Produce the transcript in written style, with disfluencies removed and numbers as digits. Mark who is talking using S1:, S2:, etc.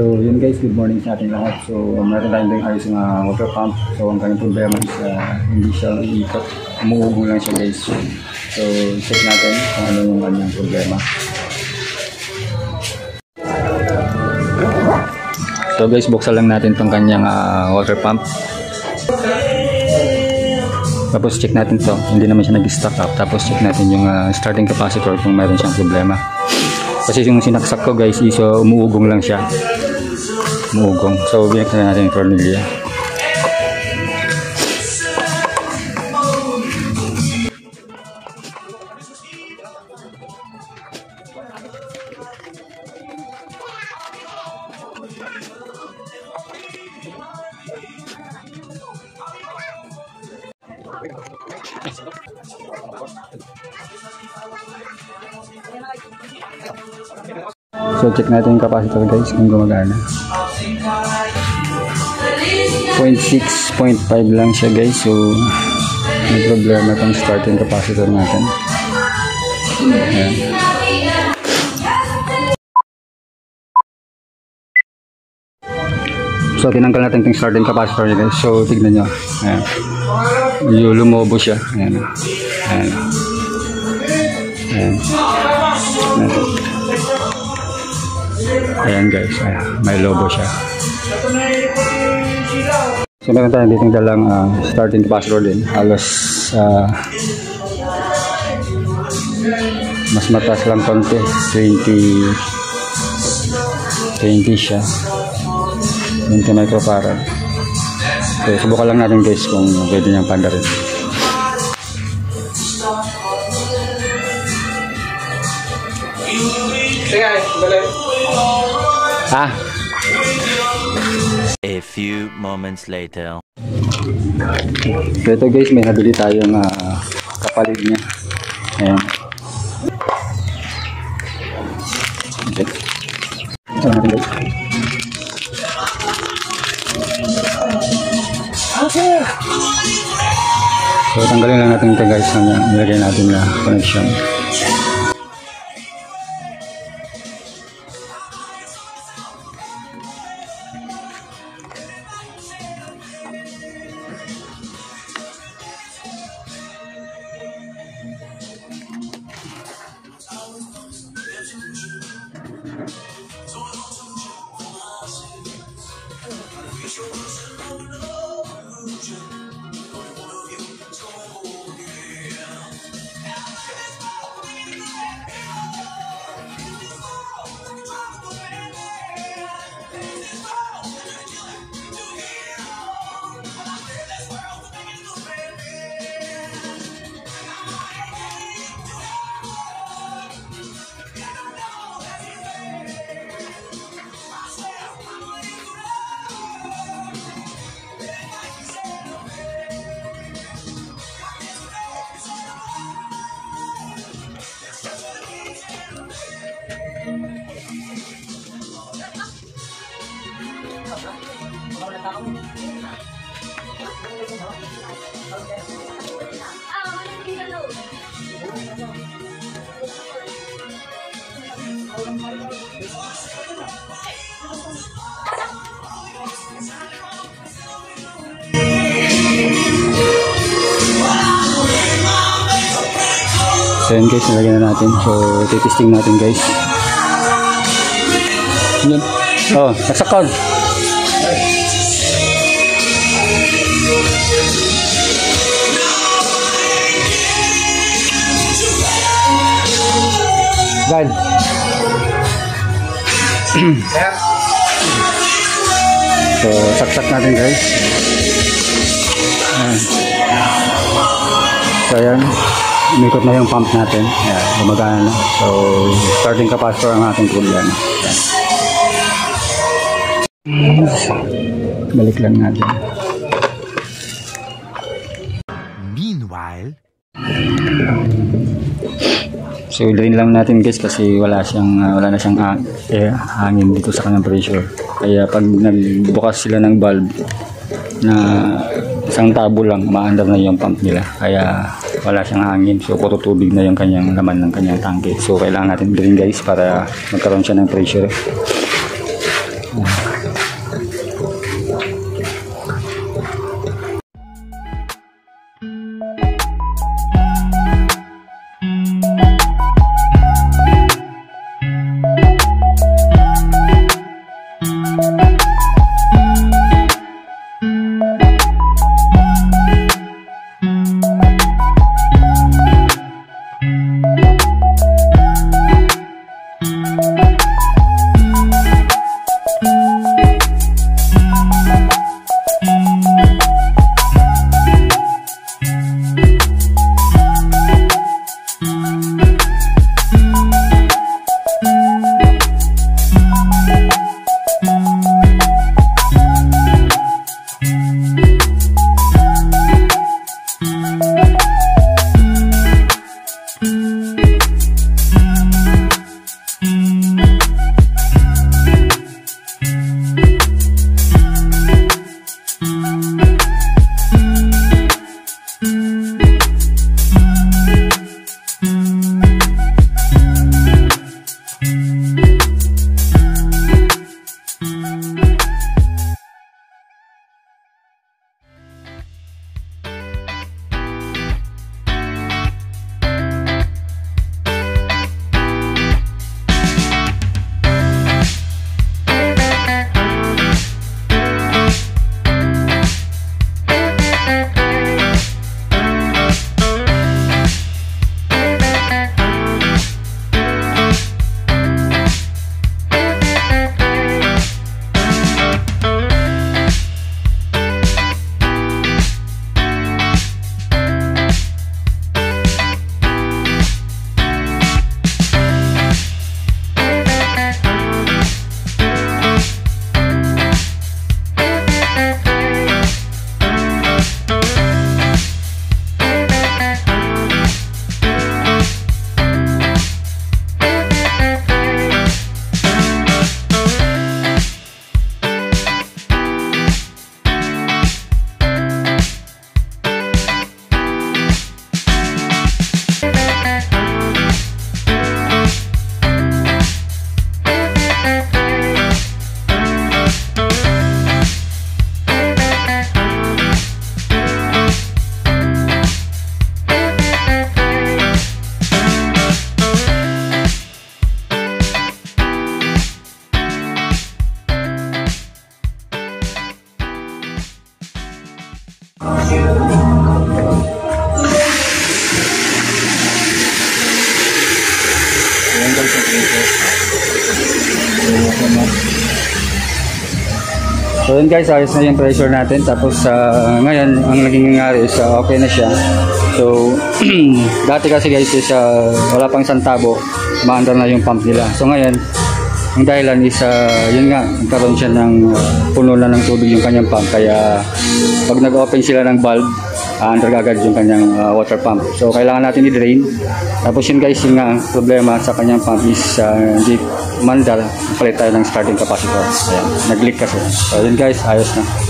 S1: So yun guys, good morning sa ating lahat. So meron tayong doing ayos ng water pump. So ang kanyang problema is hindi siya iikot, umuugong lang siya guys. So check natin kung ano yung kanyang problema. So guys, buksan lang natin tong kanyang water pump. Tapos check natin to, hindi naman siya nag-stock up. Tapos check natin yung starting capacitor kung meron siyang problema. Kasi yung sinaksak ko guys is umuugong lang siya. Umuugong. So binaksan natin yung tornilyo. So check natin yung capacitor guys kung gumagana. 0.6, 0.5 lang siya guys. So may problema itong starting capacitor natin. Ayan. So tinanggal natin itong starting capacitor guys. So tignan nyo. Ayan. Yung lumobo siya. Ayan. Ayan. Ayan. Ayan. Ayan guys, ayan, may lobo siya. So meron tayo dito dalang starting capacitor din. Halos mas mataas lang konti, 20 siya, 20 microfarad. So subukan lang natin guys kung pwede niyang panda rin.
S2: A few moments later.
S1: So ito guys, may nabili tayong kapalit niya. Ayan. Okay. Ito natin guys. So tanggalin lang natin ito guys, nilagay natin na connection. So yun guys, nilagyan na natin. So testing natin guys. Yun. Oh, nagsakad. God. So saksak natin guys. So ayan, umikot na yung pump natin. Ayan, gumagana na. So starting capacitor ang ating problema. Balik lang natin.
S2: Meanwhile,
S1: so drain lang natin guys kasi wala na siyang hangin dito sa kanyang pressure. Kaya pag nagbukas sila ng valve na isang tabo lang, maandar na yung pump nila. Kaya wala siyang hangin. So puro tubig na yung kanyang laman ng kanyang tangke. So kailangan natin drain guys para magkaroon siya ng pressure. So yun guys, ayos na yung pressure natin. Tapos ngayon, ang naging nangyari is okay na siya. So dati kasi guys is wala pang santabo, maandar na yung pump nila. So ngayon, ang dahilan is yun nga, nagkaroon siya ng puno na ng tubig yung kanyang pump. Kaya pag nag-open sila ng valve, under agad yung kanyang water pump. So kailangan natin i-drain. Tapos yun guys, yung problema sa kanyang pump is hindi mandar, palit tayo ng starting capacitor. Ayan, nag-leak kasi. So yun guys, ayos na.